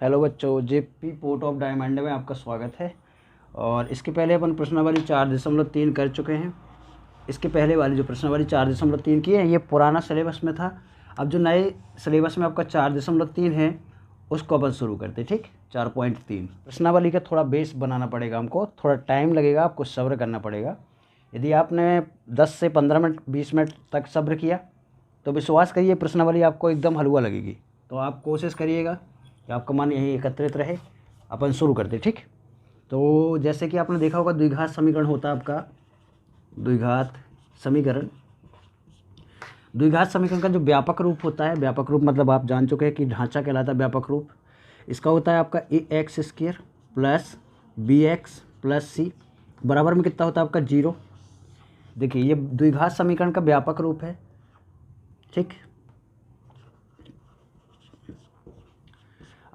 Hello बच्चों, JP port of diamond में आपका स्वागत है। और इसके पहले अपन प्रश्नावली 4.3 कर चुके हैं। इसके पहले वाली जो प्रश्नावली 4.3 की है ये पुराना सिलेबस में था। अब जो नए सिलेबस में आपका 4.3 है उसको अपन शुरू करते हैं। ठीक, 4.3 प्रश्नावली का थोड़ा बेस बनाना पड़ेगा हमको, थोड़ा टाइम लगेगा, आपको सब्र करना पड़ेगा। यदि आपने 10 से 15 मिनट 20 मिनट तक सब्र किया तो विश्वास करिए प्रश्नावली आपको एकदम हलवा लगेगी। तो आप कोशिश करिएगा कि आपका मन यहीं एकत्रित रहे। अपन शुरू करते, ठीक। तो जैसे कि आपने देखा होगा द्विघात समीकरण होता है आपका द्विघात समीकरण। द्विघात समीकरण का जो व्यापक रूप होता है, व्यापक रूप मतलब आप जान चुके हैं कि ढांचा कहलाता है व्यापक रूप। इसका होता है आपका ax² plus bx plus c बराबर में कितना होता है आपका 0। देखिए ये द्विघात समीकरण का व्यापक रूप है, ठीक।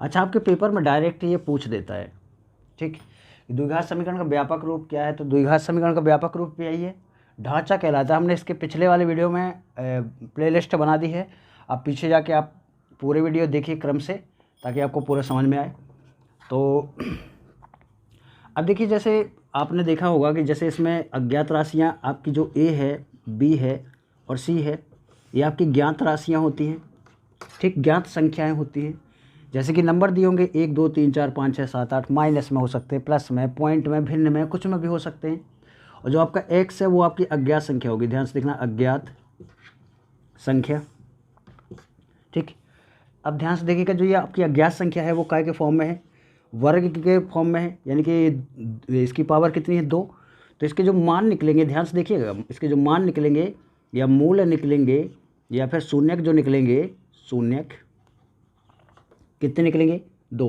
अच्छा, आपके पेपर में डायरेक्ट ये पूछ देता है, ठीक। द्विघात समीकरण का व्यापक रूप क्या है? तो द्विघात समीकरण का व्यापक रूप भी यही है, ढांचा कहलाता है। हमने इसके पिछले वाले वीडियो में प्लेलिस्ट बना दी है, आप पीछे जाके आप पूरे वीडियो देखिए क्रम से, ताकि आपको पूरा समझ में आए। तो अब देखिए, जैसे आपने देखा होगा कि जैसे इसमें अज्ञात राशियाँ आपकी जो ए है, बी है और सी है, ये आपकी ज्ञात राशियाँ होती हैं, ठीक, ज्ञात संख्याएं होती हैं। जैसे कि नंबर दिए होंगे 1 2 3 4 5 6 7 8, माइनस में हो सकते हैं, प्लस में, पॉइंट में, भिन्न में, कुछ में भी हो सकते हैं। और जो आपका एक्स है वो आपकी अज्ञात संख्या होगी, ध्यान से देखना, अज्ञात संख्या, ठीक। अब ध्यान से देखिएगा, जो ये आपकी अज्ञात संख्या है वो काय के फॉर्म में है? वर्ग के फॉर्म में है, यानी कि इसकी पावर कितनी है? 2। तो इसके जो मान निकलेंगे, ध्यान से देखिएगा, इसके जो मान निकलेंगे या मूल निकलेंगे या फिर शून्यक जो निकलेंगे, शून्यक कितने निकलेंगे? 2,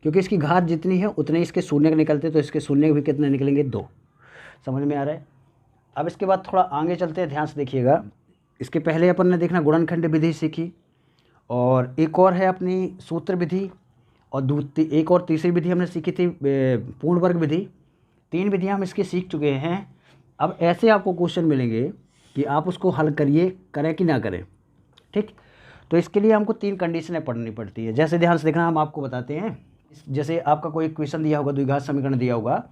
क्योंकि इसकी घात जितनी है उतने इसके शून्यक निकलते, तो इसके शून्यक भी कितने निकलेंगे? 2। समझ में आ रहा है? अब इसके बाद थोड़ा आगे चलते हैं, ध्यान से देखिएगा। इसके पहले अपन ने देखना गुणनखंड विधि सीखी, और एक और है अपनी सूत्र विधि, और एक और तीसरी विधि हमने सीखी थी पूर्ण वर्ग विधि। 3 विधियाँ हम इसकी सीख चुके हैं। अब ऐसे आपको क्वेश्चन मिलेंगे कि आप उसको हल करें कि ना करें, ठीक। तो इसके लिए हमको 3 कंडीशनें पढ़नी पड़ती है। जैसे ध्यान से देखना, हम आपको बताते हैं। जैसे आपका कोई क्वेश्चन दिया होगा, द्विघात समीकरण दिया होगा,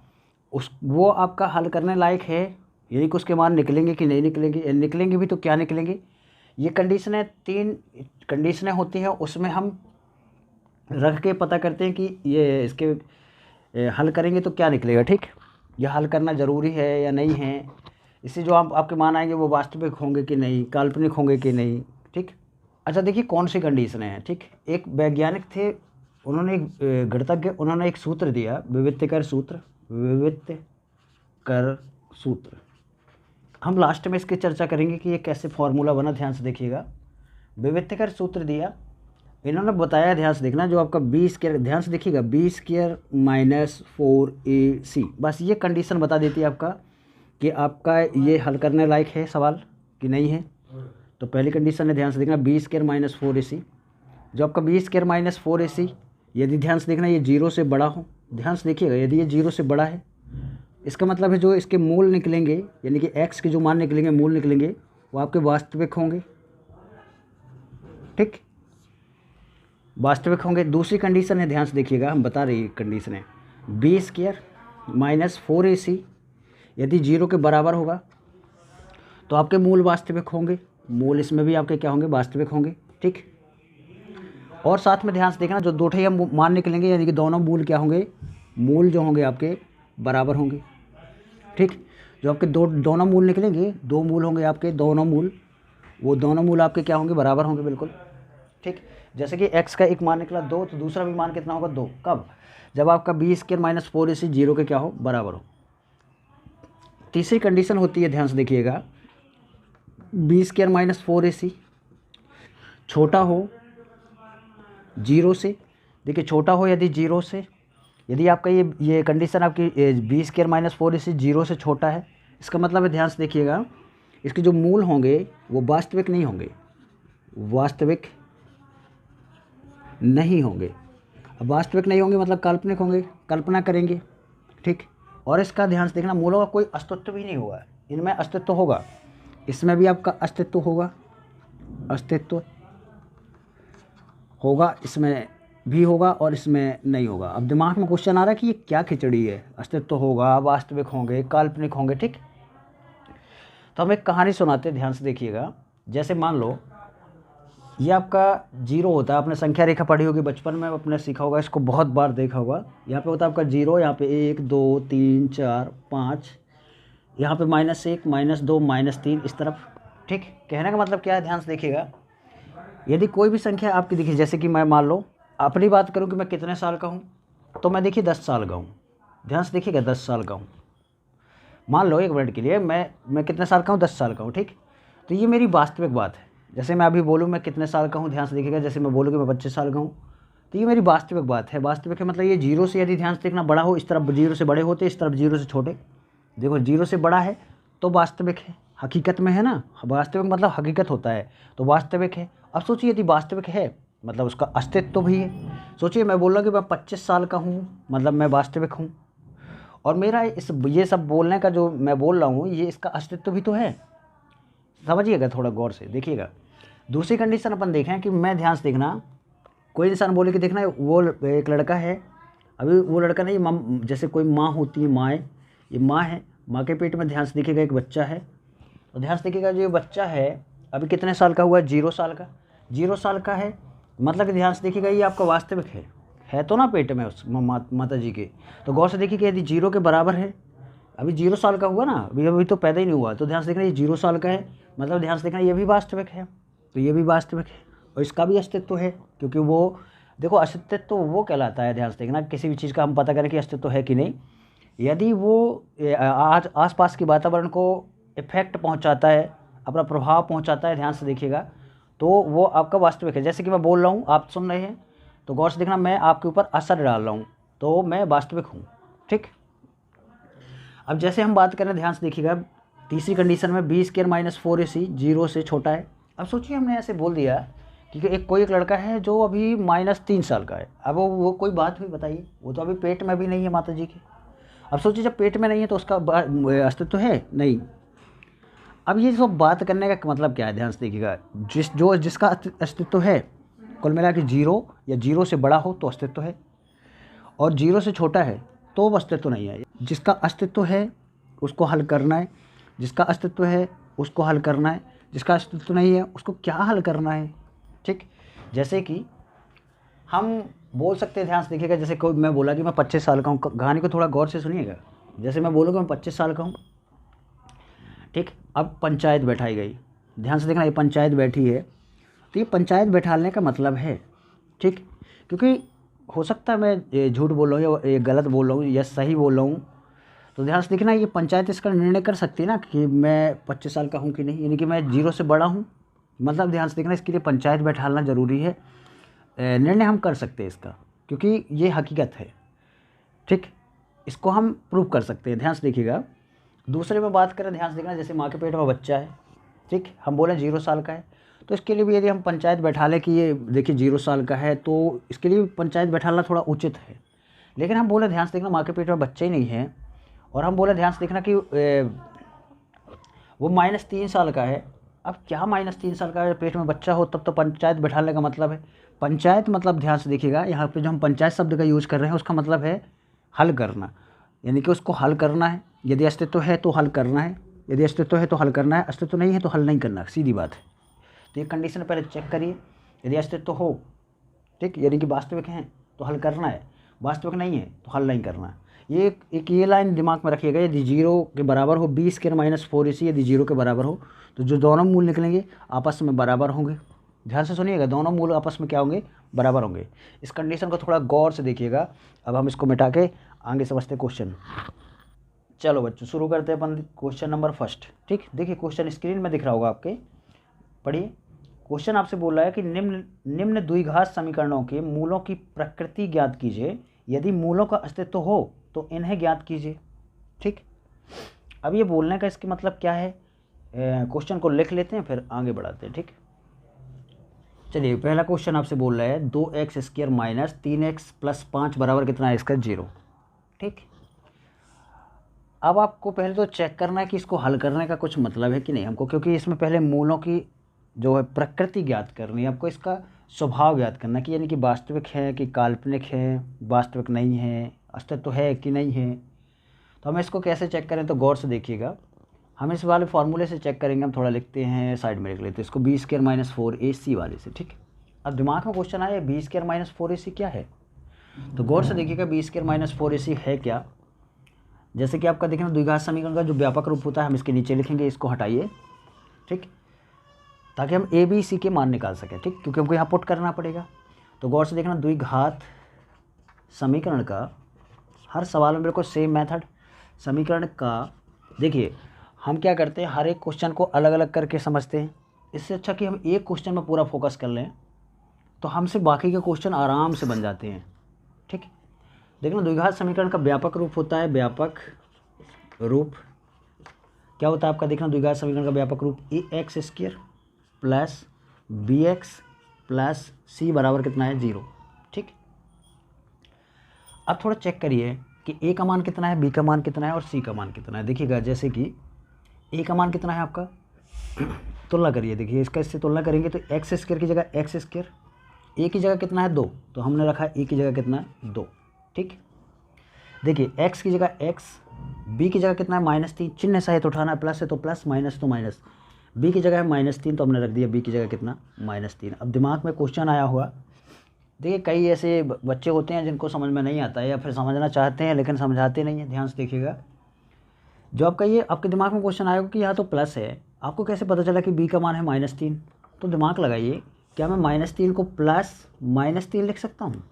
वो आपका हल करने लायक है, यानी कि उसके मान निकलेंगे कि नहीं निकलेंगे, निकलेंगे भी तो क्या निकलेंगे। ये कंडीशनें 3 कंडीशनें होती हैं, उसमें हम रख के पता करते हैं कि ये इसके हल करेंगे तो क्या निकलेगा, ठीक। यह हल करना ज़रूरी है या नहीं है, इससे जो आपके मान आएंगे वो वास्तविक होंगे कि नहीं, काल्पनिक होंगे कि नहीं, ठीक। अच्छा देखिए कौन सी कंडीशनें हैं, ठीक। एक वैज्ञानिक थे, उन्होंने एक गणितज्ञ, उन्होंने एक सूत्र दिया, विवित्यकर सूत्र, विवित्यकर सूत्र। हम लास्ट में इसकी चर्चा करेंगे कि ये कैसे फॉर्मूला बना, ध्यान से देखिएगा। विवित्यकर सूत्र दिया, इन्होंने बताया, ध्यान से देखना, जो आपका b², ध्यान से देखिएगा, b² माइनस 4ac, बस ये कंडीशन बता देती है आपका कि आपका ये हल करने लायक है सवाल कि नहीं है। तो पहली कंडीशन है, ध्यान से देखना, b² माइनस 4ac। जो आपका b² माइनस 4ac, यदि ध्यान से देखना ये 0 से बड़ा हो, ध्यान से देखिएगा, यदि ये 0 से बड़ा है, इसका मतलब है जो इसके मूल निकलेंगे, यानी कि x के जो मान निकलेंगे, मूल निकलेंगे, वो आपके वास्तविक होंगे, ठीक, वास्तविक होंगे। दूसरी कंडीशन है, ध्यान से देखिएगा, हम बता रही कंडीशन है, b² माइनस 4ac यदि 0 के बराबर होगा तो आपके मूल वास्तविक होंगे, मूल इसमें भी आपके क्या होंगे? वास्तविक होंगे, ठीक। और साथ में ध्यान से देखना, जो दो ठे मान निकलेंगे, यानी कि दोनों मूल क्या होंगे? मूल जो होंगे आपके बराबर होंगे, ठीक। जो आपके दोनों मूल निकलेंगे, 2 मूल होंगे आपके, दोनों मूल, वो दोनों मूल आपके क्या होंगे? बराबर होंगे, बिल्कुल, ठीक। जैसे कि x का एक मान निकला 2, तो दूसरा भी मान कितना होगा? 2। कब? जब आपका b² माइनस 4ac 0 के क्या हो? बराबर हो। तीसरी कंडीशन होती है, ध्यान से देखिएगा, b² माइनस 4ac छोटा हो 0 से। देखिए छोटा हो यदि 0 से, यदि आपका ये कंडीशन आपकी b² माइनस 4ac 0 से छोटा है, इसका मतलब है, ध्यान से देखिएगा, इसके जो मूल होंगे वो वास्तविक नहीं होंगे, वास्तविक नहीं होंगे। अब वास्तविक नहीं होंगे मतलब काल्पनिक होंगे, कल्पना करेंगे, ठीक। और इसका ध्यान से देखना, मूलों का कोई अस्तित्व भी नहीं होगा, इनमें अस्तित्व होगा, इसमें भी आपका अस्तित्व होगा, अस्तित्व होगा, इसमें भी होगा और इसमें नहीं होगा। अब दिमाग में क्वेश्चन आ रहा है कि ये क्या खिचड़ी है, अस्तित्व होगा, वास्तविक होंगे, काल्पनिक होंगे, ठीक। तो हम एक कहानी सुनाते हैं, ध्यान से देखिएगा। जैसे मान लो ये आपका जीरो होता है, आपने संख्या रेखा पढ़ी होगी बचपन में, आपने सीखा होगा, इसको बहुत बार देखा होगा। यहाँ पे होता है आपका जीरो, यहाँ पे 1 2 3 4 5, यहाँ पे -1 -2 -3 इस तरफ, ठीक। कहने का मतलब क्या है, ध्यान से देखिएगा। यदि कोई भी संख्या आपकी दिखी, जैसे कि मैं मान लो अपनी बात करूँ कि मैं कितने साल का हूँ, तो मैं देखिए 10 साल का हूँ। ध्यान से देखिएगा, 10 साल का हूँ। मान लो 1 मिनट के लिए मैं कितने साल का हूँ, 10 साल का हूँ, ठीक। तो ये मेरी वास्तविक बात है। जैसे मैं अभी बोलूँ मैं कितने साल का हूँ, ध्यान से देखिएगा, जैसे मैं बोलूँ कि मैं 25 साल का हूँ, तो ये मेरी वास्तविक बात है। वास्तविक है मतलब ये जीरो से यदि ध्यान से देखना बड़ा हो, इस तरफ जीरो से बड़े होते, इस तरफ जीरो से छोटे। देखो जीरो से बड़ा है तो वास्तविक है, हकीकत में है ना, वास्तविक मतलब हकीकत होता है, तो वास्तविक है। अब सोचिए यदि वास्तविक है मतलब उसका अस्तित्व भी है। सोचिए मैं बोल रहा हूँ कि मैं 25 साल का हूँ, मतलब मैं वास्तविक हूँ, और मेरा ये सब बोलने का जो मैं बोल रहा हूँ, ये इसका अस्तित्व भी तो है। समझिएगा, थोड़ा गौर से देखिएगा। दूसरी कंडीशन अपन देखें कि मैं, ध्यान से देखना, कोई इंसान बोले कि देखना वो एक लड़का है, अभी वो लड़का नहीं, जैसे कोई माँ होती है, माँ है, ये माँ है, माँ के पेट में ध्यान से देखिएगा एक बच्चा है। तो ध्यान से देखिएगा जो ये बच्चा है अभी कितने साल का हुआ, 0 साल का। 0 साल का है मतलब कि ध्यान से देखिएगा ये आपका वास्तविक है तो ना पेट में उस माता जी के। तो गौर से देखिए कि यदि 0 के बराबर है, अभी 0 साल का हुआ ना, अभी तो पैदा ही नहीं हुआ, तो ध्यान से देखना ये 0 साल का है, मतलब ध्यान से देखना ये भी वास्तविक है, तो ये भी वास्तविक है और इसका भी अस्तित्व है, क्योंकि वो देखो अस्तित्व तो वो कहलाता है, ध्यान से देखना, किसी भी चीज़ का हम पता करें कि अस्तित्व है कि नहीं, यदि वो आज आसपास के वातावरण को इफेक्ट पहुंचाता है, अपना प्रभाव पहुंचाता है, ध्यान से देखिएगा, तो वो आपका वास्तविक है। जैसे कि मैं बोल रहा हूँ, आप सुन रहे हैं, तो गौर से देखना मैं आपके ऊपर असर डाल रहा हूँ, तो मैं वास्तविक हूँ, ठीक। अब जैसे हम बात करें, ध्यान से देखिएगा, तीसरी कंडीशन में b² - 4ac 0 से छोटा है। अब सोचिए हमने ऐसे बोल दिया क्योंकि एक लड़का है जो अभी -3 साल का है। अब वो कोई बात हुई, बताइए, वो तो अभी पेट में भी नहीं है माता जी के। अब सोचिए जब पेट में नहीं है तो उसका अस्तित्व है नहीं। अब ये सब बात करने का मतलब क्या है, ध्यान से देखिएगा, जिसका अस्तित्व है, कुल मिला के 0 या 0 से बड़ा हो तो अस्तित्व है, और 0 से छोटा है तो अस्तित्व नहीं है। जिसका अस्तित्व है उसको हल करना है, जिसका अस्तित्व है उसको हल करना है, जिसका अस्तित्व नहीं है उसको क्या हल करना है, ठीक। जैसे कि हम बोल सकते हैं, ध्यान से देखिएगा, जैसे कोई मैं बोला कि मैं 25 साल का हूँ, कहानी को थोड़ा गौर से सुनिएगा। जैसे मैं बोलूँगा मैं 25 साल का हूँ, ठीक। अब पंचायत बैठाई गई, ध्यान से देखना, ये पंचायत बैठी है, तो ये पंचायत बैठाने का मतलब है, ठीक। क्योंकि हो सकता है मैं झूठ बोल रहा हूँ या गलत बोल रहा हूँ या सही बोल रहा हूँ, तो ध्यान से देखना, ये पंचायत इसका निर्णय कर सकती है ना कि मैं 25 साल का हूँ कि नहीं, यानी कि मैं 0 से बड़ा हूँ, मतलब ध्यान से देखना, इसके लिए पंचायत बैठाना ज़रूरी है। निर्णय हम कर सकते हैं इसका, क्योंकि ये हकीकत है, ठीक। इसको हम प्रूव कर सकते हैं, ध्यान से देखिएगा। दूसरे में बात करें, ध्यान से देखना, जैसे माँ के पेट में बच्चा है, ठीक, हम बोले 0 साल का है, तो इसके लिए भी यदि हम पंचायत बैठा लें कि ये देखिए 0 साल का है, तो इसके लिए पंचायत बैठाना थोड़ा उचित है। लेकिन हम बोले, ध्यान से देखना, माँ के पेट में बच्चा ही नहीं है, और हम बोले, ध्यान से देखना, कि वो -3 साल का है। अब क्या -3 साल का है, पेट में बच्चा हो तब तो पंचायत बैठाने का मतलब है, पंचायत मतलब ध्यान से देखिएगा, यहाँ पे जो हम पंचायत शब्द का यूज़ कर रहे हैं उसका मतलब है हल करना, यानी कि उसको हल करना है। यदि अस्तित्व है तो हल करना है, यदि अस्तित्व है तो हल करना है, अस्तित्व नहीं है तो हल नहीं करना, सीधी बात है। तो ये कंडीशन पहले चेक करिए, यदि अस्तित्व हो, ठीक, यानी कि वास्तविक हैं तो हल करना है, वास्तविक नहीं है तो हल नहीं करना। ये लाइन दिमाग में रखिएगा, यदि 0 के बराबर हो, b² - 4ac यदि 0 के बराबर हो, तो जो दोनों मूल निकलेंगे आपस में बराबर होंगे। ध्यान से सुनिएगा, दोनों मूल आपस में क्या होंगे, बराबर होंगे। इस कंडीशन को थोड़ा गौर से देखिएगा। अब हम इसको मिटा के आगे समझते क्वेश्चन। चलो बच्चों शुरू करते हैं अपन क्वेश्चन नंबर 1, ठीक। देखिए क्वेश्चन स्क्रीन में दिख रहा होगा आपके, पढ़िए। क्वेश्चन आपसे बोल रहा है कि निम्न द्विघात समीकरणों के मूलों की प्रकृति ज्ञात कीजिए, यदि मूलों का अस्तित्व हो तो इन्हें ज्ञात कीजिए, ठीक। अब ये बोलने का इसके मतलब क्या है, क्वेश्चन को लिख लेते हैं फिर आगे बढ़ाते हैं, ठीक। चलिए पहला क्वेश्चन आपसे बोल रहा है 2x² - 3x + 5 बराबर कितना है, इसका 0, ठीक। अब आपको पहले तो चेक करना है कि इसको हल करने का कुछ मतलब है कि नहीं हमको, क्योंकि इसमें पहले मूलों की जो है प्रकृति ज्ञात करनी है, आपको इसका स्वभाव ज्ञात करना कि यानी कि वास्तविक है कि काल्पनिक है, वास्तविक नहीं है, अस्तित्व है कि नहीं है। तो हम इसको कैसे चेक करें, तो गौर से देखिएगा। हम इस वाले फार्मूले से चेक करेंगे। हम थोड़ा लिखते हैं साइड में लिख लेते हैं इसको, बी स्क्वायर माइनस 4ac वाले से। ठीक, अब दिमाग में क्वेश्चन आया बी स्क्वायर माइनस 4ac क्या है, तो गौर से देखिएगा बी स्क्वायर माइनस 4ac है क्या। जैसे कि आपका देखना द्विघात समीकरण का जो व्यापक रूप होता है, हम इसके नीचे लिखेंगे, इसको हटाइए। ठीक, ताकि हम ए बी सी के मान निकाल सकें। ठीक, क्योंकि हमको यहाँ पुट करना पड़ेगा। तो गौर से देखना द्विघात समीकरण का हर सवाल में बिल्कुल सेम मेथड समीकरण का। देखिए हम क्या करते हैं, हर एक क्वेश्चन को अलग अलग करके समझते हैं। इससे अच्छा कि हम एक क्वेश्चन में पूरा फोकस कर लें, तो हमसे बाकी के क्वेश्चन आराम से बन जाते हैं। ठीक, देखना द्विघात समीकरण का व्यापक रूप होता है, व्यापक रूप क्या होता है आपका, देखना द्विघात समीकरण का व्यापक रूप ax square plus bx plus c बराबर कितना है 0। ठीक, अब थोड़ा चेक करिए कि a का मान कितना है, b का मान कितना है और c का मान कितना है। देखिएगा जैसे कि a का मान कितना है आपका, तुलना करिए। देखिए इसका इससे तुलना करेंगे तो एक्स स्क्वायर की जगह एक्स स्क्वायर, a की जगह कितना है 2, तो हमने रखा a की जगह कितना है 2। ठीक, देखिए x की जगह x, b की जगह कितना है -3, चिन्ह सहित उठाना है, प्लस है तो प्लस, माइनस तो माइनस। b की जगह है -3 तो हमने रख दिया b की जगह कितना -3। अब दिमाग में क्वेश्चन आया हुआ, देखिए कई ऐसे बच्चे होते हैं जिनको समझ में नहीं आता है या फिर समझना चाहते हैं लेकिन समझाते नहीं हैं। ध्यान से देखिएगा, जो आपका ये आपके दिमाग में क्वेश्चन आएगा कि यहाँ तो प्लस है, आपको कैसे पता चला कि b का मान है -3। तो दिमाग लगाइए, क्या मैं -3 को प्लस -3 लिख सकता हूँ?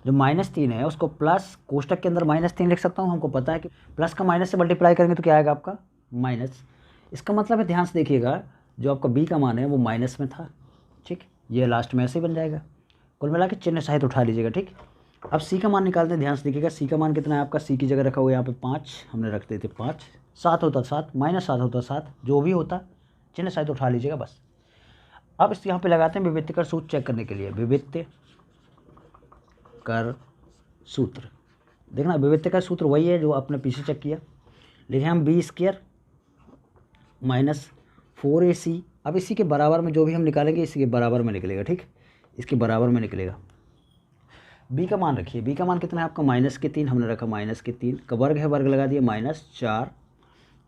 जो -3 है उसको प्लस कोष्टक के अंदर -3 लिख सकता हूँ। हमको पता है कि प्लस का माइनस से मल्टीप्लाई करेंगे तो क्या आएगा आपका माइनस। इसका मतलब है, ध्यान से देखिएगा, जो आपका b का मान है वो माइनस में था। ठीक, ये लास्ट में ऐसे ही बन जाएगा। कुल मिला के चिन्ह सहित उठा लीजिएगा। ठीक, अब c का मान निकालते हैं। ध्यान से देखिएगा c का मान कितना है आपका, c की जगह रखा हुआ है यहाँ पे 5, हमने रख देते 5, 7 होता 7, -7 होता 7, जो भी होता चिन्ह सहित उठा लीजिएगा बस। अब इस यहाँ पे लगाते हैं विवित्त कर सूत्र चेक करने के लिए। विवित्त कर सूत्र, देखना विवित्त का सूत्र वही है जो आपने पीछे चेक किया। लिखे हम बी स्क्वायर माइनस 4ac। अब इसी के बराबर में जो भी हम निकालेंगे इसी के बराबर में निकलेगा। ठीक, इसके बराबर में निकलेगा। b का मान रखिए, b का मान कितना है आपका -3, हमने रखा -3 का वर्ग है, वर्ग लगा दिया -4।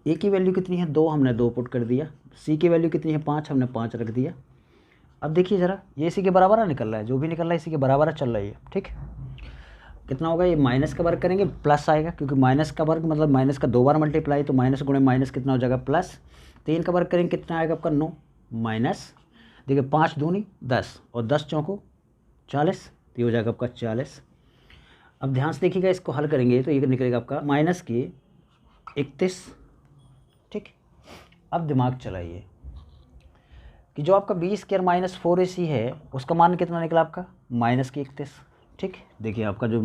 a की वैल्यू कितनी है 2, हमने 2 पुट कर दिया। c की वैल्यू कितनी है 5, हमने 5 रख दिया। अब देखिए ज़रा, ये इसी के बराबर निकल रहा है, जो भी निकल रहा है इसी के बराबर चल रही है। ठीक, कितना होगा, ये माइनस का वर्ग करेंगे प्लस आएगा, क्योंकि माइनस का वर्ग मतलब माइनस का 2 बार मल्टीप्लाई, तो माइनस गुणे माइनस कितना हो जाएगा प्लस। 3 का वर्ग करेंगे कितना आएगा आपका 9 माइनस, देखिए 5 दूनी 10 और 10 चौको 40, तो ये हो जाएगा आपका 40। अब ध्यान से देखिएगा, इसको हल करेंगे तो ये निकलेगा आपका माइनस की 31। ठीक, अब दिमाग चलाइए कि जो आपका बी स्क्वायर माइनस 4ac है उसका मान कितना निकला आपका -31। ठीक, देखिए आपका जो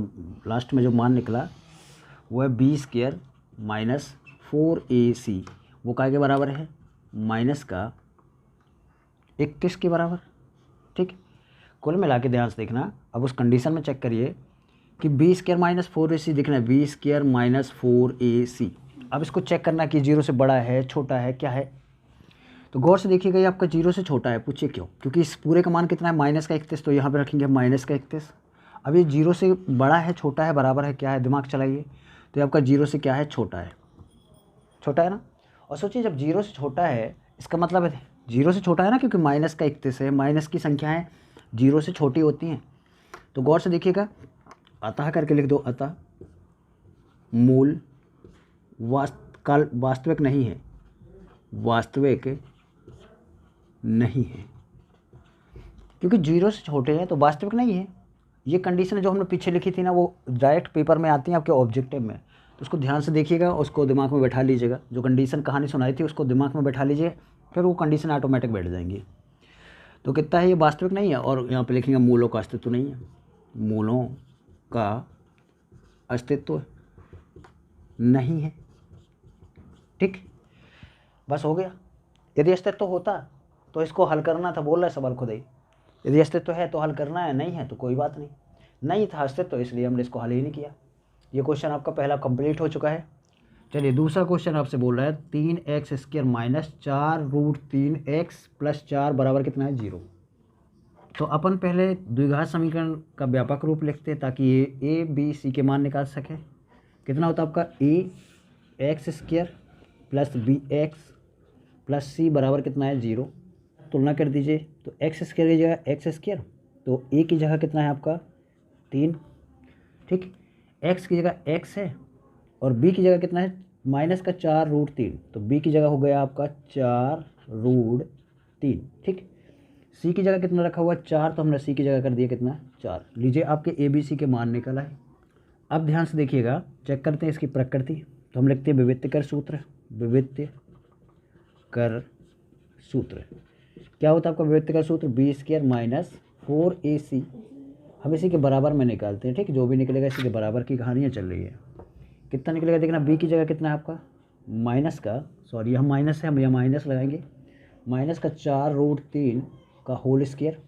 लास्ट में जो मान निकला वो है बी स्क्वायर माइनस 4ac, वो काय के बराबर है माइनस का 31 के बराबर। ठीक, कुल मिला के ध्यान से देखना, अब उस कंडीशन में चेक करिए कि बी स्क्वायर माइनस 4ac, दिखना है बी स्क्वायर माइनस 4ac। अब इसको चेक करना कि 0 से बड़ा है छोटा है क्या है। तो गौर से देखिएगा, ये आपका 0 से छोटा है। पूछिए क्यों, क्योंकि इस पूरे का मान कितना है -31, तो यहाँ पे रखेंगे हम -31। अब ये 0 से बड़ा है छोटा है बराबर है क्या है, दिमाग चलाइए। तो ये आपका 0 से क्या है छोटा है, छोटा है ना। और सोचिए जब 0 से छोटा है इसका मतलब है 0 से छोटा है ना, क्योंकि -31 है, माइनस की संख्याएँ 0 से छोटी होती हैं। तो गौर से देखिएगा, अतः करके लिख दो, अतः मूल वास्तविक नहीं है, वास्तविक नहीं है, क्योंकि 0 से छोटे हैं तो वास्तविक नहीं है। ये कंडीशन जो हमने पीछे लिखी थी ना, वो डायरेक्ट पेपर में आती हैं आपके ऑब्जेक्टिव में, तो उसको ध्यान से देखिएगा, उसको दिमाग में बैठा लीजिएगा। जो कंडीशन कहानी सुनाई थी उसको दिमाग में बैठा लीजिए, फिर वो कंडीशन ऑटोमेटिक बैठ जाएंगी। तो कितना है, ये वास्तविक नहीं है। और यहाँ पे लिखेंगे मूलों का अस्तित्व नहीं है, मूलों का अस्तित्व नहीं है। ठीक, बस हो गया। यदि अस्तित्व होता तो इसको हल करना था, बोल रहा है सवाल खुद ही। यदि अस्तित्व है तो हल करना है, नहीं है तो कोई बात नहीं। नहीं था अस्तित्व, इसलिए हमने इसको हल ही नहीं किया। ये क्वेश्चन आपका पहला कंप्लीट हो चुका है। चलिए दूसरा क्वेश्चन आपसे बोल रहा है 3x² माइनस 4√3x प्लस 4 बराबर कितना है 0। तो अपन पहले द्विघात समीकरण का व्यापक रूप लिखते हैं ताकि ये a b c के मान निकाल सके। कितना होता है आपका ax² plus bx plus c बराबर कितना है 0। तुलना कर दीजिए तो x² की जगह x², तो a की जगह कितना है आपका 3, ठीक। x की जगह x है और b की जगह कितना है माइनस का 4√3, तो b की जगह हो गया आपका 4√3, ठीक। c की जगह कितना रखा हुआ 4, तो हमने c की जगह कर दिया कितना 4। लीजिए आपके a b c के मान निकल आए। अब ध्यान से देखिएगा, चेक करते हैं इसकी प्रकृति। तो हम लिखते हैं विवित्य कर सूत्र। विवित्य कर सूत्र क्या होता है आपका विवित्य कर सूत्र b² माइनस 4ac। हम इसी के बराबर में निकालते हैं, ठीक। जो भी निकलेगा इसी के बराबर की कहानियाँ चल रही है। कितना निकलेगा देखना, b की जगह कितना है आपका माइनस का, सॉरी हम माइनस है, हम यहाँ माइनस लगाएंगे, माइनस का 4√3 का होल स्क्वायर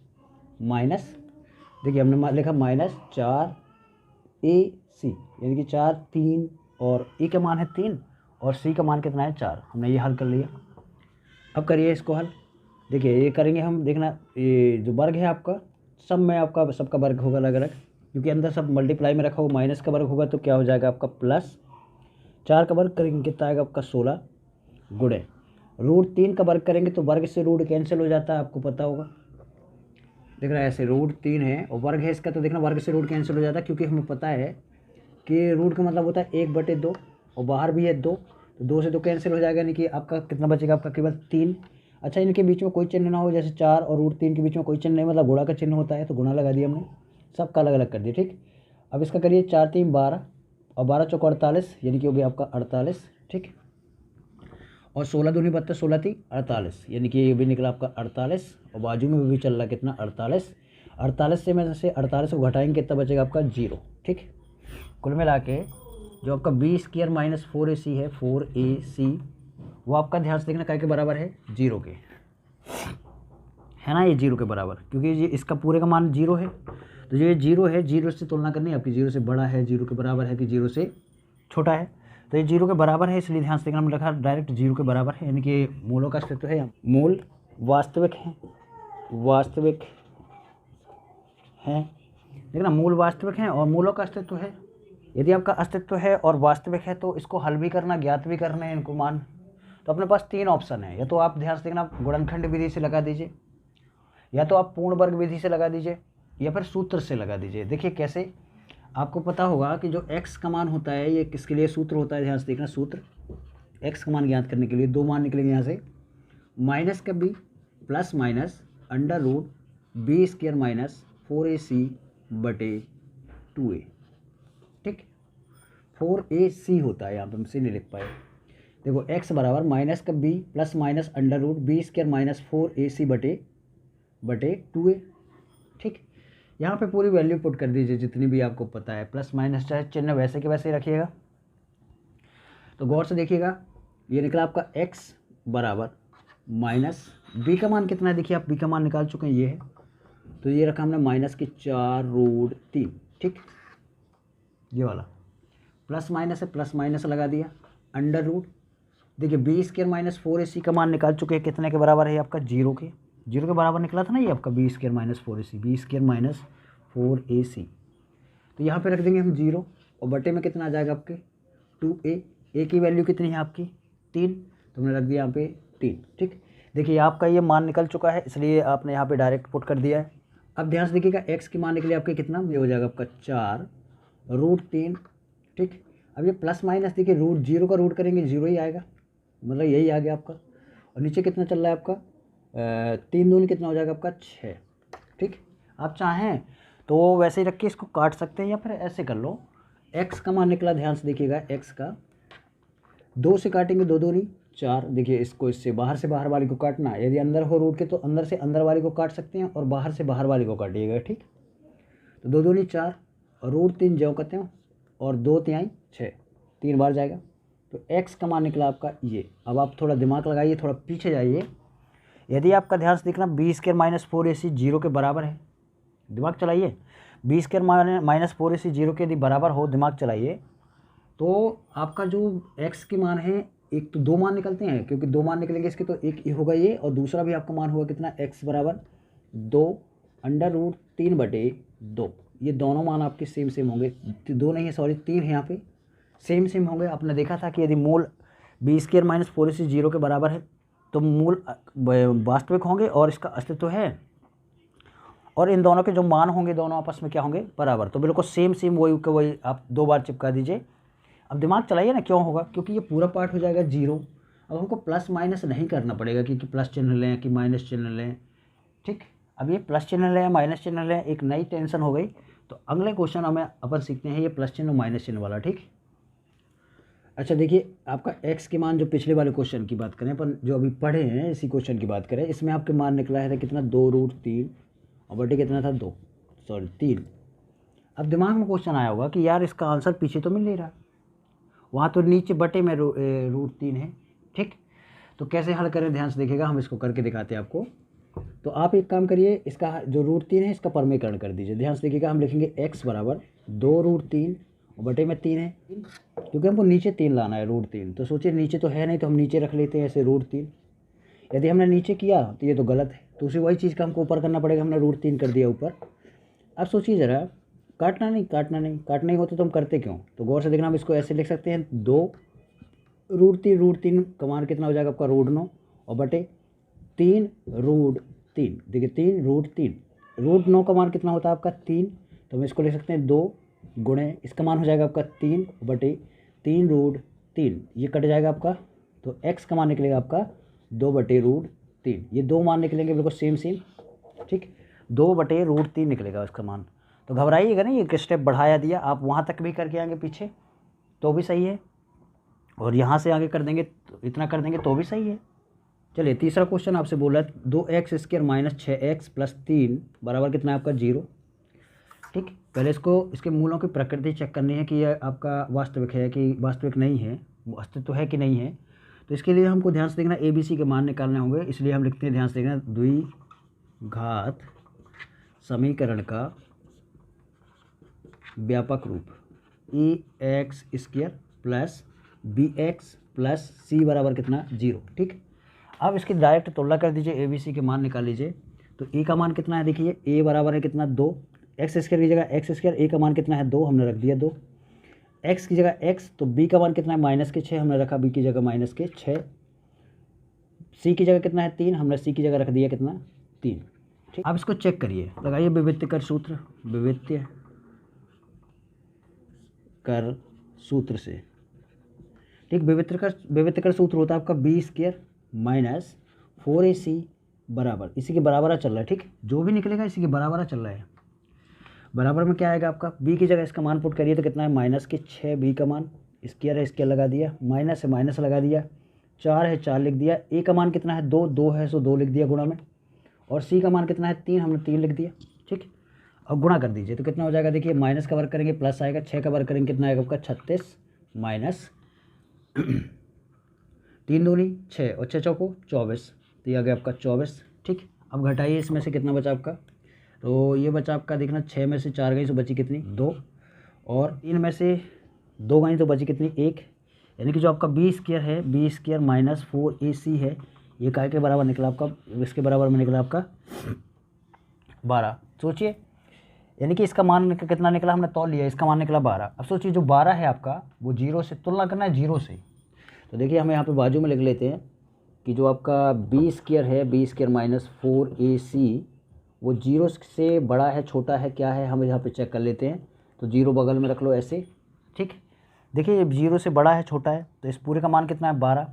माइनस, देखिए हमने लिखा माइनस 4ac, यानी कि 4 3 और e का मान है 3 और c का मान कितना है 4। हमने ये हल कर लिया। अब करिए इसको हल। देखिए ये करेंगे हम, देखना ये जो वर्ग है आपका सब में आपका सबका वर्ग होगा अलग अलग, क्योंकि अंदर सब मल्टीप्लाई में रखा होगा। माइनस का वर्ग होगा तो क्या हो जाएगा आपका प्लस 4 का वर्ग करेंगे कितना आएगा आपका 16 गुणे √3 का वर्ग करेंगे तो वर्ग से रूट कैंसिल हो जाता है, आपको पता होगा। देख रहा है ऐसे √3 है और वर्ग है इसका, तो देखना वर्ग से रूट कैंसिल हो जाता है, क्योंकि हमें पता है कि रूट का मतलब होता है 1/2 और बाहर भी है 2, तो 2 से 2 कैंसिल हो जाएगा, यानी कि आपका कितना बचेगा आपका केवल 3। अच्छा इनके बीच में कोई चिन्ह ना हो, जैसे 4 और √3 के बीच में कोई चिन्ह नहीं, मतलब गुणा का चिन्ह होता है, तो गुणा लगा दिया हमने, सबका अलग अलग कर दिया, ठीक। अब इसका करिए 4 3 12 और 12 चौक 48, यानी कि हो गया आपका 48, ठीक। और 16 दूनी 32, 16 3 48, यानी कि ये भी निकला आपका 48 और बाजू में भी चल रहा कितना 48। 48 से में से 48 को घटाएंगे कितना बचेगा आपका 0, ठीक। कुल मिला के जो आपका b² माइनस 4ac है 4ac, वो आपका ध्यान से देखना काय के बराबर है 0 के, है ना, ये 0 के बराबर, क्योंकि ये इसका पूरे का मान 0 है, तो ये 0 है, 0 से तुलना करनी है आपकी, 0 से बड़ा है, 0 के बराबर है कि 0 से छोटा है, तो ये 0 के बराबर है, इसलिए ध्यान से देखना हमने लिखा डायरेक्ट 0 के बराबर है, यानी कि मूलों का अस्तित्व है, मूल वास्तविक है, वास्तविक है, देखना मूल वास्तविक है और मूलों का अस्तित्व है। यदि आपका अस्तित्व है और वास्तविक है तो इसको हल भी करना, ज्ञात भी करना है इनको मान, तो अपने पास 3 ऑप्शन है, या तो आप ध्यान से देखना गुणनखंड विधि से लगा दीजिए, या तो आप पूर्ण वर्ग विधि से लगा दीजिए, या फिर सूत्र से लगा दीजिए। देखिए कैसे, आपको पता होगा कि जो x का मान होता है ये किसके लिए सूत्र होता है, ध्यान से देखना सूत्र x का मान ज्ञात करने के लिए 2 मान निकलेंगे यहाँ से, माइनस का b plus minus √b² minus 4ac/2a, ठीक। 4ac होता है, यहाँ पर हम इसे नहीं लिख पाए। देखो x बराबर माइनस का b plus minus √b² minus 4ac/2a, ठीक। यहाँ पे पूरी वैल्यू पुट कर दीजिए जितनी भी आपको पता है, प्लस माइनस चाहे चिन्ह वैसे के वैसे ही रखिएगा। तो गौर से देखिएगा, ये निकला आपका x बराबर माइनस b का मान कितना है, देखिए आप b का मान निकाल चुके हैं, ये है, तो ये रखा हमने माइनस के 4√3, ठीक। ये वाला प्लस माइनस है, प्लस माइनस लगा दिया, अंडर रूट, देखिए b² माइनस 4ac का मान निकाल चुके हैं, कितने के बराबर है आपका 0 के, 0 के बराबर निकला था ना ये आपका b² minus 4ac, b² minus 4ac, तो यहाँ पे रख देंगे हम 0 और बटे में कितना आ जाएगा आपके 2a, a की वैल्यू कितनी है आपकी 3, तो हमने रख दिया यहाँ पे 3, ठीक। देखिए आपका ये मान निकल चुका है, इसलिए आपने यहाँ पे डायरेक्ट पुट कर दिया है। अब ध्यान से देखिएगा x की मान निकले आपके कितना, ये हो जाएगा आपका 4√3, ठीक। अब ये प्लस माइनस देखिए रूट 0 का रूट करेंगे 0 ही आएगा, मतलब यही आ गया आपका, और नीचे कितना चल रहा है आपका 3 दूनी कितना हो जाएगा आपका 6, ठीक। आप चाहें तो वैसे ही रख के इसको काट सकते हैं या फिर ऐसे कर लो। x का मान निकला, ध्यान से देखिएगा x का 2 से काटेंगे 2 दूनी 4, देखिए इसको इससे बाहर से बाहर वाली को काटना, यदि अंदर हो रूट के तो अंदर से अंदर वाली को काट सकते हैं और बाहर से बाहर वाली को काटिएगा, ठीक। तो 2 दूनी 4 और √3 जो कहते हैं और 2 तिहाई 6, 3 बार जाएगा, तो x का मान निकला आपका ये। अब आप थोड़ा दिमाग लगाइए, थोड़ा पीछे जाइए, यदि आपका ध्यान से देखना b² माइनस 4ac 0 के बराबर है, दिमाग चलाइए, b² माइनस 4ac 0 के यदि बराबर हो, दिमाग चलाइए, तो आपका जो x के मान है, एक तो 2 मान निकलते हैं, क्योंकि 2 मान निकलेंगे इसके, तो एक ये होगा ये, और दूसरा भी आपका मान होगा कितना, x बराबर 2 √3/2। ये दोनों मान आपके सेम सेम होंगे, 2 नहीं है सॉरी 3 है यहाँ पे, सेम सेम होंगे। आपने देखा था कि यदि मूल b² - 4ac 0 के बराबर है तो मूल वास्तविक होंगे और इसका अस्तित्व है, और इन दोनों के जो मान होंगे दोनों आपस में क्या होंगे, बराबर। तो बिल्कुल सेम सेम वही के वही आप 2 बार चिपका दीजिए। अब दिमाग चलाइए ना, क्यों होगा, क्योंकि ये पूरा पार्ट हो जाएगा 0। अब हमको प्लस माइनस नहीं करना पड़ेगा कि प्लस चिन्ह लें कि माइनस चिन्ह लें, ठीक। अब ये प्लस चिन्ह लें माइनस चिन्ह लें, एक नई टेंशन हो गई। तो अगले क्वेश्चन हमें अपन सीखते हैं ये प्लस चिन्ह और माइनस चिन्ह वाला, ठीक। अच्छा देखिए, आपका x के मान जो पिछले वाले क्वेश्चन की बात करें, अपन जो अभी पढ़े हैं इसी क्वेश्चन की बात करें, इसमें आपके मान निकला है कितना, 2√3 और बटे कितना था 3। अब दिमाग में क्वेश्चन आया होगा कि यार इसका आंसर पीछे तो मिल नहीं रहा, वहाँ तो नीचे बटे में √3 है, ठीक। तो कैसे हल करें, ध्यान से देखिएगा, हम इसको करके दिखाते हैं आपको। तो आप एक काम करिए, इसका जो √3 है इसका परमीकरण कर दीजिए। ध्यान से देखिएगा, हम लिखेंगे x बराबर 2√3 और बटे में 3 है, क्योंकि हमको नीचे 3 लाना है √3। तो सोचिए नीचे तो है नहीं, तो हम नीचे रख लेते हैं ऐसे √3। यदि हमने नीचे किया तो ये तो गलत है, तो उसी वही चीज़ का हमको ऊपर करना पड़ेगा। हमने √3 कर दिया ऊपर। अब सोचिए ज़रा, काटना नहीं होता तो हम करते क्यों, तो गौर से देखना, हम इसको ऐसे लिख सकते हैं 2√3 का मान कितना हो जाएगा आपका √9 और बटे 3√3। देखिए 3√3, √9 का मान कितना होता है आपका 3, तो हम इसको लिख सकते हैं 2 गुणे इसका मान हो जाएगा आपका 3 बटे 3√3, ये कट जाएगा आपका, तो x का मान निकलेगा आपका 2/√3। ये 2 मान निकलेंगे बिल्कुल सेम सेम, ठीक, 2/√3 निकलेगा इसका मान। तो घबराइएगा नहीं, एक स्टेप बढ़ाया दिया, आप वहाँ तक भी करके आएंगे पीछे तो भी सही है, और यहाँ से आगे कर देंगे तो इतना कर देंगे तो भी सही है। चलिए तीसरा क्वेश्चन आपसे बोला है 2x² - 6x + 3 बराबर कितना है आपका 0, ठीक। पहले इसके मूलों की प्रकृति चेक करनी है कि यह आपका वास्तविक है कि वास्तविक नहीं है, अस्तित्व है कि नहीं है। तो इसके लिए हमको ध्यान से देखना ABC के मान निकालने होंगे, इसलिए हम लिखते हैं, ध्यान से देखना, द्विघात समीकरण का व्यापक रूप ax² + bx + c बराबर कितना 0, ठीक। अब इसकी डायरेक्ट तुलना कर दीजिए, ABC के मान निकाल लीजिए। तो a का मान कितना है, देखिए a बराबर है कितना 2, x² की जगह x², a का मान कितना है 2, हमने रख दिया 2, x की जगह x, तो b का मान कितना है -6, हमने रखा b की जगह -6, c की जगह कितना है 3, हमने c की जगह रख दिया कितना 3, ठीक। अब इसको चेक करिए, लगाइए विवित्यकर सूत्र, विवित्यकर सूत्र से, ठीक। विवित्यकर सूत्र होता है आपका b² - 4ac बराबर, इसी के बराबर चल रहा है, ठीक। जो भी निकलेगा इसी के बराबर चल रहा है। बराबर में क्या आएगा आपका, b की जगह इसका मान पुट करिए तो कितना है -6, b का मान स्क्वायर है स्क्वायर लगा दिया, माइनस है माइनस लगा दिया, 4 है 4 लिख दिया, a का मान कितना है 2 है सो 2 लिख दिया गुणा में, और c का मान कितना है 3, हमने 3 लिख दिया, ठीक। अब गुणा कर दीजिए तो कितना हो जाएगा, देखिए माइनस का वर्ग करेंगे प्लस आएगा, 6 का वर्ग करेंगे कितना आएगा आपका 36 माइनस 3 दूनी 6 और 6 चौको 24, तो ये आ गया आपका 24, ठीक। अब घटाइए इसमें से कितना बचा आपका, तो ये बचा आपका देखना 6 में से 4 गई तो बची कितनी 2, और 3 में से 2 गई तो बची कितनी 1, यानी कि जो आपका b² है b² - 4ac है, ये काय के बराबर निकला आपका, इसके बराबर में निकला आपका 12। सोचिए, यानी कि इसका मान कितना निकला, हमने तौल लिया, इसका मान निकला 12। अब सोचिए जो 12 है आपका वो 0 से तुलना करना है 0 से, तो देखिए हम यहाँ पे बाजू में लिख लेते हैं कि जो आपका b² है b² - 4ac वो 0 से बड़ा है छोटा है क्या है, हम यहाँ पे चेक कर लेते हैं। तो 0 बगल में रख लो ऐसे, ठीक। देखिए 0 से बड़ा है छोटा है, तो इस पूरे का मान कितना है 12।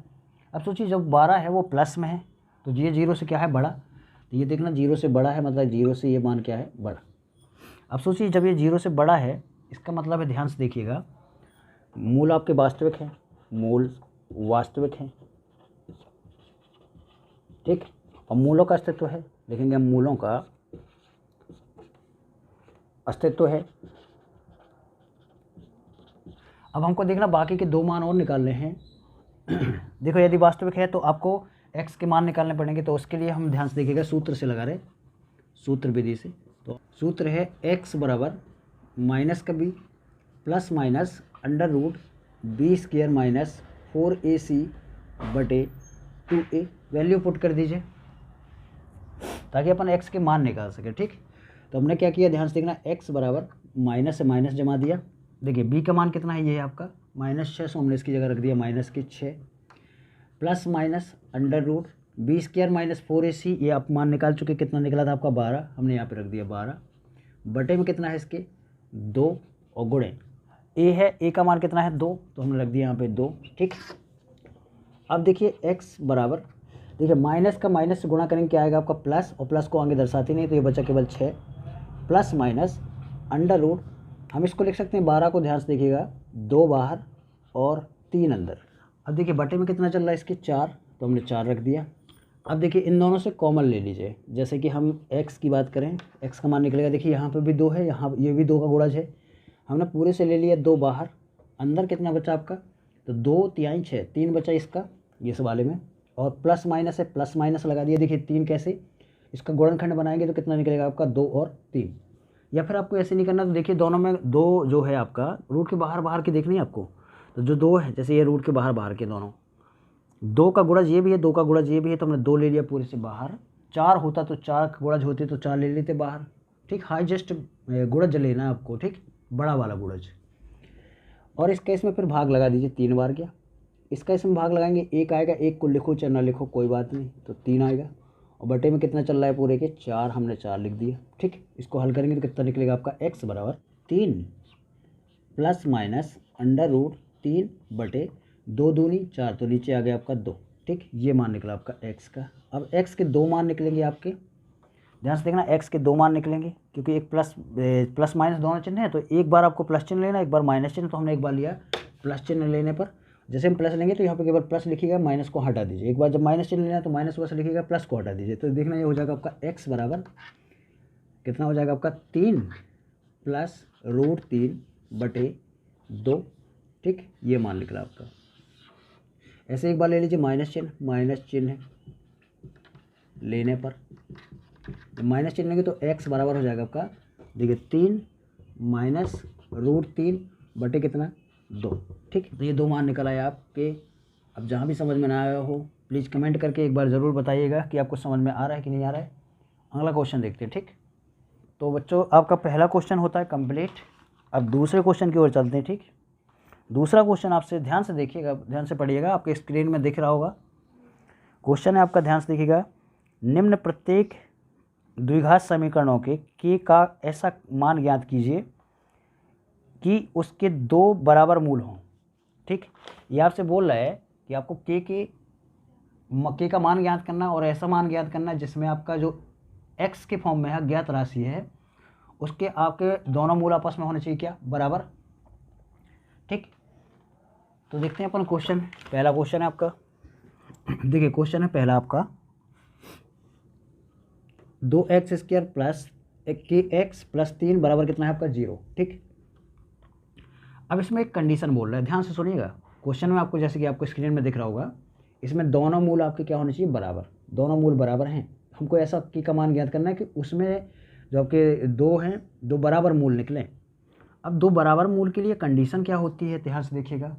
अब सोचिए जब 12 है वो प्लस में है, तो ये 0 से क्या है बड़ा, तो ये देखना 0 से बड़ा है, मतलब 0 से ये मान क्या है बड़ा। अब सोचिए जब ये 0 से बड़ा है, इसका मतलब है, ध्यान से देखिएगा, मूल आपके वास्तविक है, मूल वास्तविक है, ठीक, और मूलों का अस्तित्व है, देखेंगे हम मूलों का अस्तित्व है। अब हमको देखना बाकी के 2 मान और निकालने हैं। देखो यदि वास्तविक है तो आपको x के मान निकालने पड़ेंगे, तो उसके लिए हम ध्यान से देखिएगा सूत्र से लगा रहे, सूत्र विधि से। तो सूत्र है x बराबर -b + - √2 B square minus 4ac बटे 2a, वैल्यू पुट कर दीजिए ताकि अपन x के मान निकाल सके। ठीक, तो हमने क्या किया, ध्यान से देखना, x बराबर माइनस से माइनस जमा दिया। देखिए b का मान कितना है, ये है आपका -6, सो हमने इसकी जगह रख दिया -6, plus minus under root b square minus 4ac, ये आप मान निकाल चुके, कितना निकला था आपका 12, हमने यहाँ पे रख दिया 12, बटे में कितना है इसके 2, और गुणे a है, a का मान कितना है 2, तो हमने रख दिया यहाँ पे 2। ठीक, अब देखिए x बराबर, देखिए माइनस का माइनस से गुणा करेंगे क्या आएगा आपका प्लस, और प्लस को आगे दर्शाते नहीं तो ये बचा केवल 6, प्लस माइनस अंडर रूट, हम इसको लिख सकते हैं 12 को, ध्यान से देखिएगा 2 बाहर और 3 अंदर। अब देखिए बटे में कितना चल रहा है इसके 4, तो हमने 4 रख दिया। अब देखिए इन दोनों से कॉमन ले लीजिए, जैसे कि हम x की बात करें, x का मान निकलेगा, देखिए यहाँ पे भी 2 है, यहाँ ये भी 2 का गुणज है, हमने पूरे से ले लिया 2 बाहर, अंदर कितना बचा आपका, तो 2 तिहाई 6, 3 बचा इसका ये इस वाले में, और प्लस माइनस है, प्लस माइनस लगा दिया। देखिए 3 कैसे, इसका गुणनखंड बनाएंगे तो कितना निकलेगा आपका 2 और 3, या फिर आपको ऐसे नहीं करना, तो देखिए दोनों में 2 जो है आपका रूट के बाहर बाहर की देखनी है आपको, तो जो 2 है, जैसे ये रूट के बाहर बाहर के दोनों, 2 का गुणज ये भी है, 2 का गुणज ये भी है, तो हमने 2 ले लिया पूरे से बाहर। 4 होता तो 4 का गुणज होते तो 4 ले लेते बाहर। ठीक, हाईएस्ट गुणज लेना है आपको, ठीक, बड़ा वाला गुणज। और इस केस में फिर भाग लगा दीजिए, 3 बार गया, इसका इसमें भाग लगाएंगे, 1 आएगा, 1 को लिखो चाहे ना लिखो कोई बात नहीं, तो 3 आएगा, और बटे में कितना चल रहा है पूरे के 4, हमने 4 लिख दिया। ठीक, इसको हल करेंगे तो कितना निकलेगा आपका x बराबर 3 प्लस माइनस अंडर रूट 3 बटे 2 दूनी 4, तो नीचे आ गया आपका 2। ठीक, ये मान निकला आपका x का। अब x के 2 मान निकलेंगे आपके, ध्यान से देखना, x के 2 मान निकलेंगे, क्योंकि एक प्लस माइनस दोनों चिन्ह है, तो एक बार आपको प्लस चिन्ह लेना, एक बार माइनस चिन्ह, तो हमने एक बार लिया प्लस चिन्ह लेने पर, जैसे हम प्लस लेंगे तो यहाँ पे केवल प्लस लिखिएगा, माइनस को हटा दीजिए, एक बार जब माइनस चिन्ह लेना तो माइनस को लिखिएगा, प्लस को हटा दीजिए, तो देखना ये हो जाएगा आपका x बराबर कितना हो जाएगा आपका 3 प्लस रूट 3 बटे 2। ठीक, ये मान निकला आपका। ऐसे एक बार ले लीजिए माइनस चिन्ह लेने पर, जब माइनस चिन्ह लेंगे तो x बराबर हो जाएगा आपका, देखिए 3 माइनस रूट 3 बटे कितना 2। ठीक, तो ये 2 मान निकल आए आपके। अब जहाँ भी समझ में ना आया हो प्लीज़ कमेंट करके एक बार ज़रूर बताइएगा कि आपको समझ में आ रहा है कि नहीं आ रहा है। अगला क्वेश्चन देखते हैं। ठीक, तो बच्चों आपका पहला क्वेश्चन होता है कंप्लीट। अब दूसरे क्वेश्चन की ओर चलते हैं। ठीक, दूसरा क्वेश्चन आपसे ध्यान से देखिएगा, ध्यान से पढ़िएगा, आपके स्क्रीन में दिख रहा होगा। क्वेश्चन है आपका, ध्यान से देखिएगा, निम्न प्रत्येक द्विघात समीकरणों के k का ऐसा मान ज्ञात कीजिए कि उसके 2 बराबर मूल हों। ठीक, ये आपसे बोल रहा है कि आपको k का मान ज्ञात करना और ऐसा मान ज्ञात करना जिसमें आपका जो x के फॉर्म में है ज्ञात राशि है, उसके आपके दोनों मूल आपस में होने चाहिए क्या, बराबर। ठीक, तो देखते हैं अपन क्वेश्चन। पहला क्वेश्चन है आपका, देखिए क्वेश्चन है पहला आपका, 2x² प्लस kx प्लस 3 बराबर कितना है आपका 0। ठीक, अब इसमें एक कंडीशन बोल रहा है, ध्यान से सुनिएगा। क्वेश्चन में आपको, जैसे कि आपको स्क्रीन में दिख रहा होगा, इसमें दोनों मूल आपके क्या होने चाहिए, बराबर, दोनों मूल बराबर हैं। हमको ऐसा k का मान ज्ञात करना है कि उसमें जो आपके 2 हैं, 2 बराबर मूल निकलें। अब 2 बराबर मूल के लिए कंडीशन क्या होती है, ध्यान से देखिएगा,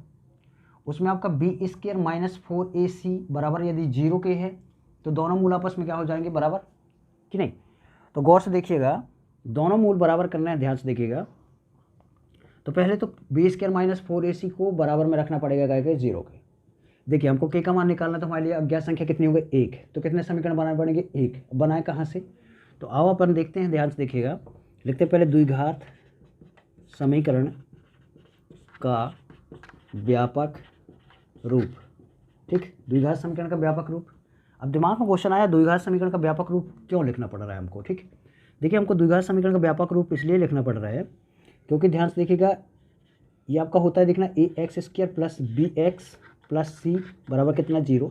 उसमें आपका b² माइनस 4ac बराबर यदि 0 के है तो दोनों मूल आपस में क्या हो जाएंगे, बराबर कि नहीं। तो गौर से देखिएगा, दोनों मूल बराबर करना है, ध्यान से देखिएगा। तो पहले तो b² माइनस 4ac को बराबर में रखना पड़ेगा क्या के 0 के। देखिए हमको k का मान निकालना, तो हमारे लिए अज्ञात संख्या कितनी हो गई 1, तो कितने समीकरण बनाने पड़ेंगे 1, बनाए कहाँ से, तो आओ अपन देखते हैं, ध्यान से देखिएगा। लिखते हैं पहले द्विघात समीकरण का व्यापक रूप। ठीक, द्विघात समीकरण का व्यापक रूप। अब दिमाग में क्वेश्चन आया, द्विघात समीकरण का व्यापक रूप क्यों लिखना पड़ रहा है हमको। ठीक, देखिए हमको द्विघात समीकरण का व्यापक रूप इसलिए लिखना पड़ रहा है क्योंकि ध्यान से देखिएगा, ये आपका होता है, देखना ax² plus bx plus c बराबर कितना 0।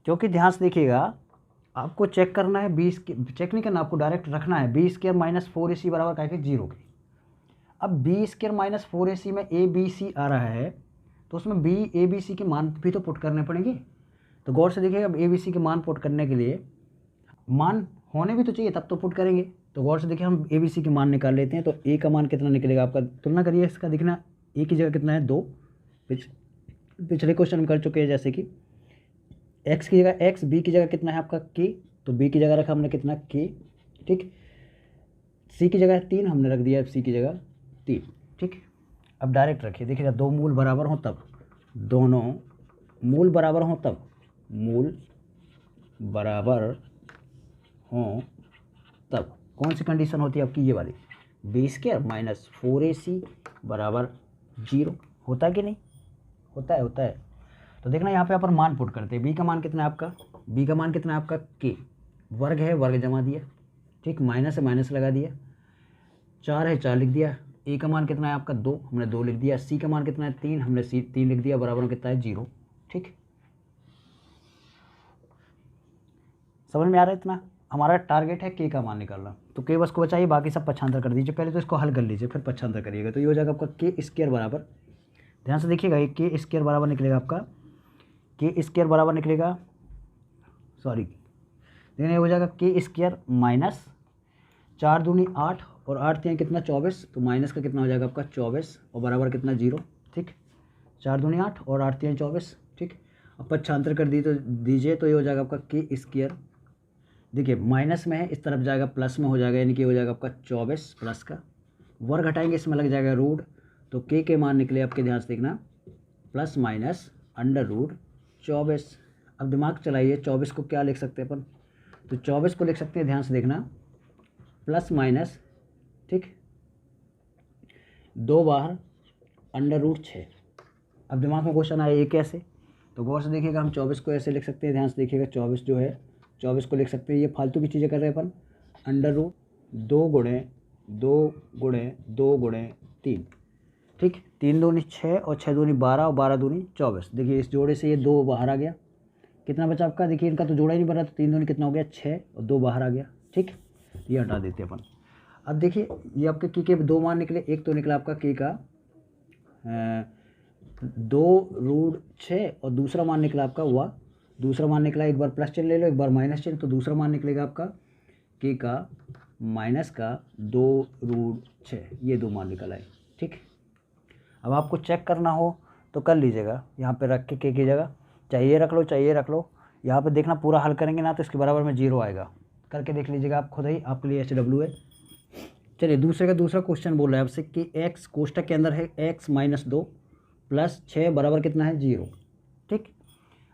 क्योंकि ध्यान से देखिएगा, आपको चेक करना है, चेक नहीं करना, आपको डायरेक्ट रखना है b² माइनस 4ac बराबर क्या है 0 के। अब b² माइनस 4ac में a b c आ रहा है, तो उसमें b a b c के मान भी तो पुट करने पड़ेंगे। तो गौर से देखिएगा, अब a b c के मान पुट करने के लिए मान होने भी तो चाहिए, तब तो पुट करेंगे। तो गौर से देखिए, हम a b c के मान निकाल लेते हैं। तो a का मान कितना निकलेगा आपका, तुलना करिए इसका, दिखना a की जगह कितना है 2, पिछले क्वेश्चन में कर चुके हैं, जैसे कि x की जगह x, b की जगह कितना है आपका k, तो b की जगह रखा हमने कितना k, ठीक। c की जगह 3 हमने रख दिया, c की जगह 3, ठीक। अब डायरेक्ट रखिए, देखिएगा दो मूल बराबर हों तब, दोनों मूल बराबर हों तब, मूल बराबर हों तब कौन सी कंडीशन होती है आपकी, ये वाली, बी स्क्वायर माइनस 4ac बराबर 0, होता है कि नहीं, होता है। तो देखना यहाँ पे अपन मान पुट करते हैं, बी का मान कितना है आपका, बी का मान कितना है आपका के, वर्ग है, वर्ग जमा दिया, ठीक, माइनस है माइनस लगा दिया, 4 है 4 लिख दिया, ए का मान कितना है आपका 2, हमने 2 लिख दिया, सी का मान कितना है 3, हमने 3 लिख दिया, बराबर में कितना है 0, ठीक। समझ में आ रहा है इतना। हमारा टारगेट है के का मान निकालना, तो के बस को बचाइए, बाकी सब पक्षांतर कर दीजिए, पहले तो इसको हल कर लीजिए फिर पक्षांतर करिएगा। तो ये हो जाएगा आपका के स्क्वायर बराबर, ध्यान से देखिएगा, ये के स्क्वायर बराबर निकलेगा आपका, के स्क्वायर बराबर निकलेगा, सॉरी देखिए ये हो जाएगा के स्क्वायर माइनस 4 दूनी 8 और 8 तियाँ कितना 24, तो माइनस का कितना हो जाएगा आपका 24 और बराबर कितना 0, ठीक। 4 दूनी 8 और 8 तियाँ 24, ठीक। अब पक्षांतर कर दीजिए तो ये हो जाएगा आपका के स्क्वायर, देखिए माइनस में है इस तरफ जाएगा प्लस में हो जाएगा, यानी कि हो जाएगा आपका 24 प्लस का, वर्ग हटाएंगे इसमें लग जाएगा रूट, तो के मान निकले आपके, ध्यान से देखना, प्लस माइनस अंडर रूट 24। अब दिमाग चलाइए, 24 को क्या लिख सकते हैं अपन, तो 24 को लिख सकते हैं, ध्यान से देखना, प्लस माइनस, ठीक, 2 बार अंडर रूट 6। अब दिमाग में क्वेश्चन आया ये कैसे, तो गौर से देखिएगा, हम 24 को ऐसे लिख सकते हैं, ध्यान से देखिएगा, 24 जो है 24 को लिख सकते हैं, ये फालतू की चीज़ें कर रहे हैं अपन, अंडर रूट 2 गुणे 3, ठीक, 3 दूनी 6 और 6 दूनी 12 और 12 दूनी 24। देखिए इस जोड़े से ये 2 बाहर आ गया, कितना बचा आपका, देखिए इनका तो जोड़ा ही नहीं बना, तो 3 दूनी कितना हो गया 6 और 2 बाहर आ गया, ठीक, ये हटा देते हैं अपन। अब देखिए ये आपके के 2 मान निकले, एक तो निकला आपका के का 2√6 और दूसरा मान निकला आपका हुआ, दूसरा मान निकला, एक बार प्लस चिन्ह ले लो एक बार माइनस चिन्ह, तो दूसरा मान निकलेगा आपका के का माइनस का 2√6, ये 2 मान निकल आए, ठीक। अब आपको चेक करना हो तो कर लीजिएगा, यहाँ पे रख के की जगह चाहिए रख लो, चाहिए रख लो, यहाँ पे देखना पूरा हल करेंगे ना तो इसके बराबर में 0 आएगा, करके देख लीजिएगा आप खुद ही, आपके लिए SW है। चलिए दूसरे का दूसरा क्वेश्चन बोल रहा है आपसे कि x कोष्टक के अंदर है x माइनस 2 प्लस 6 बराबर कितना है 0, ठीक।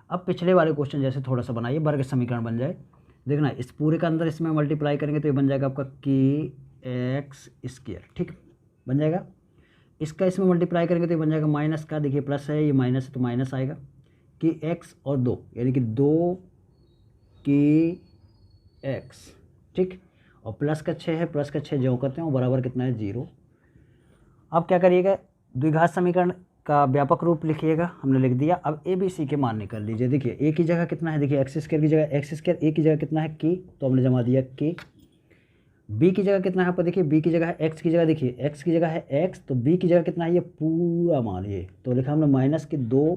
अब पिछले वाले क्वेश्चन जैसे थोड़ा सा बनाइए, वर्ग समीकरण बन जाए, देखना इस पूरे का अंदर इसमें मल्टीप्लाई करेंगे तो ये बन जाएगा आपका के एक्स स्क्वायर, ठीक, बन जाएगा। इसका इसमें मल्टीप्लाई करेंगे तो ये बन जाएगा माइनस का, देखिए प्लस है, ये माइनस है तो माइनस आएगा, कि एक्स और 2 यानी कि 2 के एक्स, ठीक, और प्लस का 6 है, प्लस का 6 जो करते हैं वो बराबर कितना है 0। अब क्या करिएगा, द्विघात समीकरण का व्यापक रूप लिखिएगा, हमने लिख दिया। अब ए बी सी के मान निकाल लीजिए, देखिए ए की जगह कितना है, देखिए एक्स स्क्वायर की जगह एक्स स्क्वायर, ए की जगह कितना है के, तो हमने जमा दिया के। बी की जगह कितना है पर देखिए, बी की जगह है एक्स की जगह, देखिए एक्स की जगह है एक्स, तो बी की जगह कितना है, ये पूरा मान, ये तो लिखा हमने माइनस के 2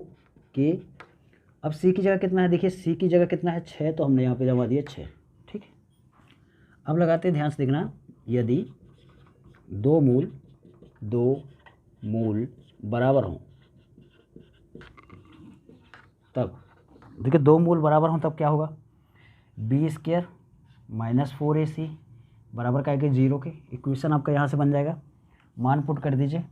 के। अब सी की जगह कितना है, देखिए सी की जगह कितना है 6, तो हमने यहाँ पे जमा दिया 6, ठीक। अब लगाते हैं, ध्यान से देखना, यदि दो मूल बराबर हों तब, देखिए 2 मूल बराबर हों तब क्या होगा, बी स्क्वायर माइनस 4ac बराबर का है कि 0 के, इक्वेशन आपका यहाँ से बन जाएगा। मान पुट कर दीजिए,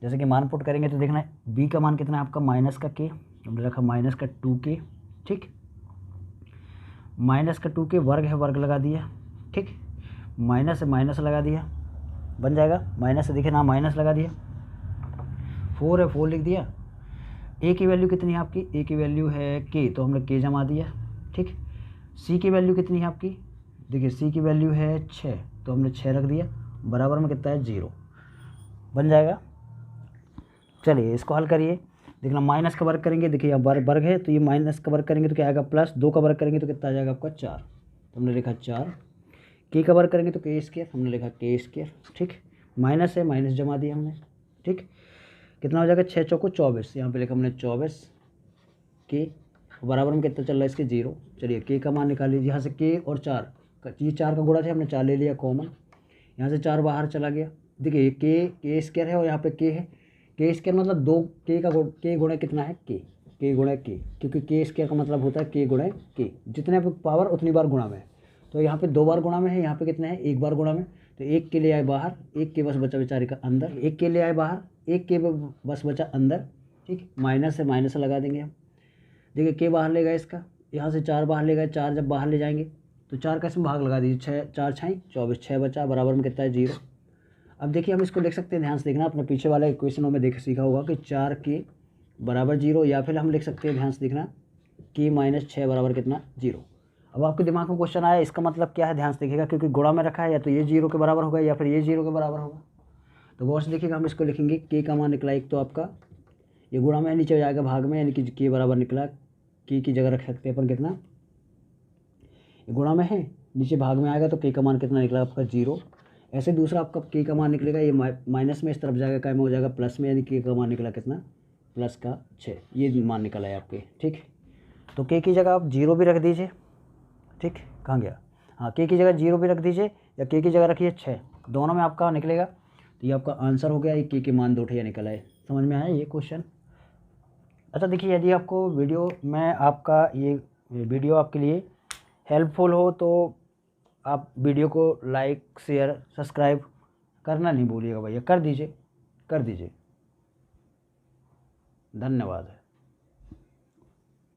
जैसे कि मान पुट करेंगे तो देखना बी का मान कितना है आपका माइनस का के, हमने रखा माइनस का 2k, ठीक, माइनस का 2k, वर्ग है वर्ग लगा दिया, ठीक, माइनस है माइनस लगा दिया, बन जाएगा, माइनस से देखिए ना माइनस लगा दिया, 4 है 4 लिख दिया। ए की वैल्यू कितनी है आपकी, ए की वैल्यू है के, तो हमने के जमा दिया, ठीक। सी की वैल्यू कितनी है आपकी, देखिए सी की वैल्यू है 6, तो हमने 6 रख दिया, बराबर में कितना है 0, बन जाएगा। चलिए इसको हल करिए, देखना माइनस का वर्ग करेंगे, देखिए यहाँ वर्ग है तो ये माइनस का वर्ग करेंगे तो क्या आएगा प्लस, 2 का वर्ग करेंगे तो कितना आ जाएगा आपका 4, तो हमने लिखा 4, के का वर्ग करेंगे तो के स्क्वायर, हमने लिखा के स्क्वायर, ठीक, माइनस है माइनस जमा दिया हमने, ठीक, कितना हो जाएगा 6 चौको 24, यहाँ पे लिखा हमने 24 के, बराबर में कितना चल रहा है इसके 0। चलिए के का मान निकाल लीजिए, यहाँ से के और 4, ये 4 का गुणा थे, हमने 4 ले लिया कॉमन, यहाँ से 4 बाहर चला गया, देखिए के स्क्वायर है और यहाँ पे के है, के स्क्वायर मतलब 2 के का के गुणे कितना है के गुणे के, क्योंकि के स्क्वायर का मतलब होता है के गुणे के, जितने पावर उतनी बार गुणा में। तो यहाँ पे 2 बार गुणा में है, यहाँ पे कितने हैं 1 बार गुणा में। तो 1 के ले आए बाहर, 1 के बस बचा बेचारे का अंदर, 1 के ले आए बाहर, 1 के बस बचा अंदर। ठीक, माइनस है, माइनस लगा देंगे हम। देखिए के बाहर ले गए इसका, यहाँ से 4 बाहर ले गए, 4 जब बाहर ले जाएंगे तो 4 का इसमें भाग लगा दीजिए, 6 4 6 24, 6 बचा, बराबर में कितना है 0। अब देखिए हम इसको लिख सकते हैं, ध्यान से देखना, अपने पीछे वाले इक्वेशनों में देख सीखा होगा कि 4 के बराबर 0, या फिर हम लिख सकते हैं, ध्यान से देखना, कि -6 बराबर कितना 0। अब आपके दिमाग में क्वेश्चन आया इसका मतलब क्या है, ध्यान से देखिएगा, क्योंकि गुणा में रखा है, या तो ये 0 के बराबर होगा या फिर ये 0 के बराबर होगा। तो गौर से देखिएगा, हम इसको लिखेंगे के का मान निकला एक, तो आपका ये गुणा में नीचे जाएगा भाग में, यानी कि के बराबर निकला, के की जगह रख सकते हैं अपन कितना, ये गुणा में है, नीचे भाग में आएगा तो के का मान कितना निकला आपका 0। ऐसे दूसरा आपका के का मान निकलेगा, ये माइनस में इस तरफ जाएगा, काय में हो जाएगा प्लस में, यानी के का मान निकला कितना +6, ये मान निकला है आपके। ठीक, तो के की जगह आप 0 भी रख दीजिए। ठीक, कहाँ गया, हाँ, के की जगह 0 भी रख दीजिए, या के की जगह रखिए 6, दोनों में आपका निकलेगा। तो ये आपका आंसर हो गया, ये के मान 2 ठे निकला है। समझ में आया ये क्वेश्चन। अच्छा देखिए, यदि आपको वीडियो में आपका ये वीडियो आपके लिए हेल्पफुल हो तो आप वीडियो को लाइक शेयर सब्सक्राइब करना नहीं भूलिएगा भैया, कर दीजिए, कर दीजिए। धन्यवाद।